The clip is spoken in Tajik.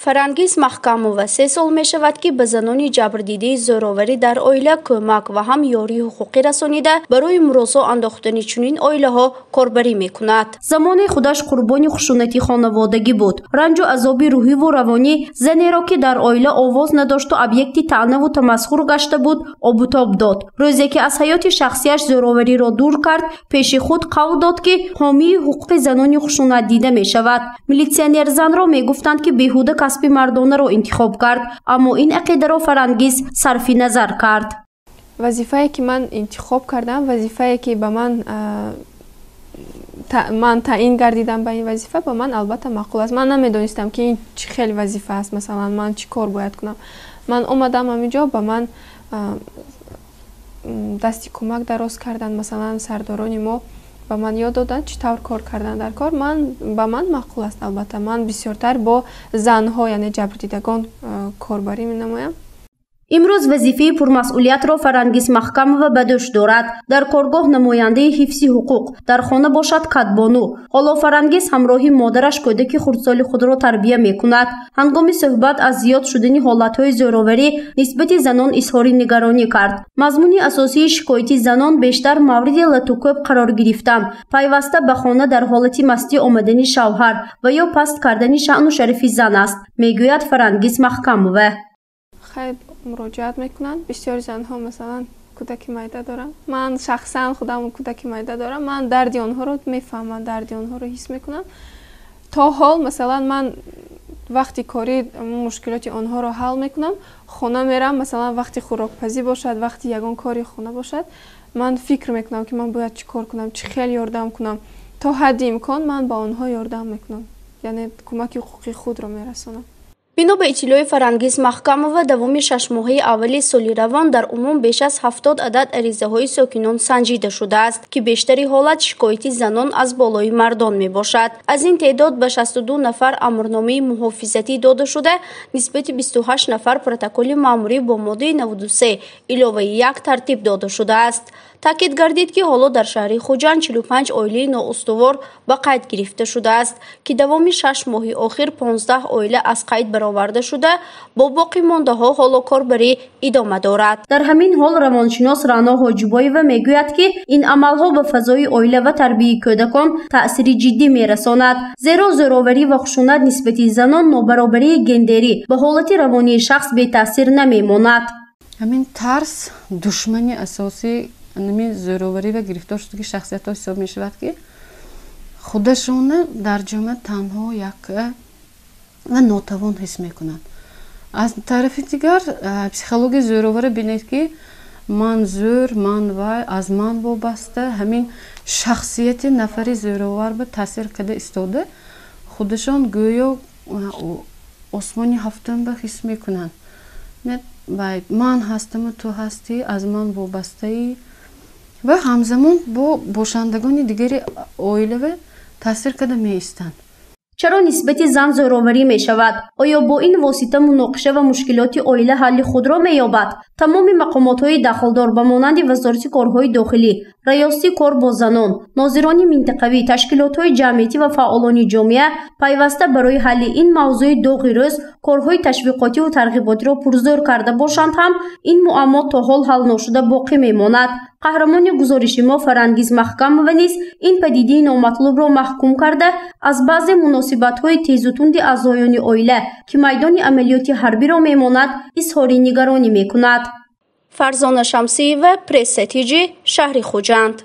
Фарангиз Махкамова 3 сол мешавад ки ба занони ҷабрдидаи зӯроварӣ дар оила кӯмак ва ҳам ёрии ҳуқуқӣ расонида барои муросо андохтани чунин оилаҳо корбарӣ мекунад. Замони худаш қурбони хушунати хонаводагӣ буд. Ранҷу азоби рӯҳиву равонӣ зенеро ки дар оила овоз надошту объекти таънаву тамасхур гашта буд, обутоб дод. Рӯзе ки аз ҳаёти шахсияш зӯровариро дур кард, пеши худ қавл дод ки ҳомии ҳуқуқи занони хушунатдида мешавад. Милитсионер занро мегуфтанд ки беҳуда касби мардонаро интихоб кард, аммо ин ақидаро Фарангиз сарфи назар кард. Вазифае ки ман интихоб кардам, вазифае ки ба ман таъин гардидам ба ин вазифа ба ман албатта маъқул аст. Ман намедонистам ки ин чӣ хел вазифа аст, масалан ман чӣ кор бояд кунам. Ман омадам ҳаминҷо, ба ман дасти кӯмак дароз кардан, масалан сардорони мо ба ман ёд доданд чӣ тавр кор кардан дар кор. Ба ман маъқул аст. Албатта ман бисёртар бо занҳо, яъне ҷабрдидагон корбарӣ менамоям. Имрӯз вазифаи пурмасъулиятро Фарангиз Махкамова ба дӯш дорад. Дар коргоҳ намояндаи ҳифзи ҳуқуқ, дар хона бошад кадбону. Ҳоло Фарангиз ҳамроҳи модараш кӯдаки хурдсоли худро тарбия мекунад. Ҳангоми суҳбат аз зиёд шудани ҳолатҳои зӯроварӣ нисбати занон изҳори нигаронӣ кард. Мазмуни асосии шикояти занон бештар мавриди латукӯб қарор гирифтан, пайваста ба хона дар ҳолати мастӣ омадани шавҳар ва ё паст кардани шаъну шарафи зан аст, мегӯяд Фарангиз Махкамова. Муроҷиат мекунанд. Бисёри занҳо масалан кӯдаки майда доранд. Ман шахсан худам кӯдаки майда дорам. Ман дарди онҳоро мефаҳмам, дарди онҳоро ҳис мекунам. То ҳол масалан ман вақти корӣ мушкилоти онҳоро ҳал мекунам. Хона мерам, масалан вақти хӯрокпазӣ бошад, вақти ягон кори хона бошад, ман фикр мекунам ки ман бояд чӣ кор кунам, чӣ хел ёрдам кунам. То ҳадди имкон ман ба онҳо ёрдам мекунам. Яъне кӯмаки ҳуқуқи худро мерасонам. Бино ба иттилои Фарангиз Махкамова, давоми 6 моҳаи аввали соли равон дар умум беш аз 70 адад аризаҳои сокинон санҷида шудааст, ки бештари ҳолат шикояти занон аз болои мардон мебошад. Аз ин теъдод ба 62 нафар амрномаи муҳофизатӣ дода шуда, нисбати 28 нафар протоколи маъмурӣ бо моддаи 93 иловаи 1 тартиб дода шудааст. Таъкид гардид ки ҳоло дар шаҳри Хуҷанд 45 оилаи ноустувор ба қайд гирифта шудааст, ки давоми 6 моҳи охир 15 оила аз қайд бароварда шуда, бо боқӣ мондаҳо ҳоло корбарӣ идома дорад. Дар ҳамин ҳол равоншинос Раъно Ҳоҷибоева мегӯяд ки ин амалҳо ба фазои оила ва тарбияи кӯдакон таъсири ҷиддӣ мерасонад, зеро зӯроварӣ ва хушунат нисбати занон нобаробарии гендерӣ ба ҳолати равонии шахс бетаъсир намемонад. ҳамин тарс душмани асосии зӯроварӣ ва гирифторшудагӣ шахсиятҳо ҳисоб мешавад ки худашона дар ҷомеа танҳо яка ва нотавон ҳис мекунанд. аз тарафи дигар психологияи зӯровара бинед ки ман зӯр, ман вай, аз ман вобаста, ҳамин шахсияти нафари зӯровар ба таъсир карда истода, худашон гӯё осмони ҳафтумба ҳис мекунанд. ман ҳастаму ту ҳастӣ, аз ман вобастаӣ ва ҳамзамон бо бошандагони дигари оилава таъсир карда меистанд. чаро нисбати зан зӯроварӣ мешавад? оё бо ин восита муноқиша ва мушкилоти оила ҳалли худро меёбад? Тамоми мақомотҳои дахлдор ба монанди Вазорати корҳои дохилӣ, раёсати кор бо занон, нозирони минтақавӣ, ташкилотҳои ҷамъиятӣ ва фаъолони ҷомеа пайваста барои ҳалли ин мавзӯи доғи рӯз корҳои ташвиқотиву тарғиботиро пурзӯр карда бошанд ҳам ин муаммо то ҳол ҳал ношуда боқӣ мемонад. қаҳрамони гузориши мо Фарангиз Махкамова низ ин падидаи номатлубро маҳкум карда, аз баъзе муносибатҳои тезутунди аъзоёни оила ки майдони амалиёти ҳарбиро мемонад, изҳори нигаронӣ мекунад. Фарзона Шамсиева, пресс-сетиҷи, шаҳри Хуҷанд.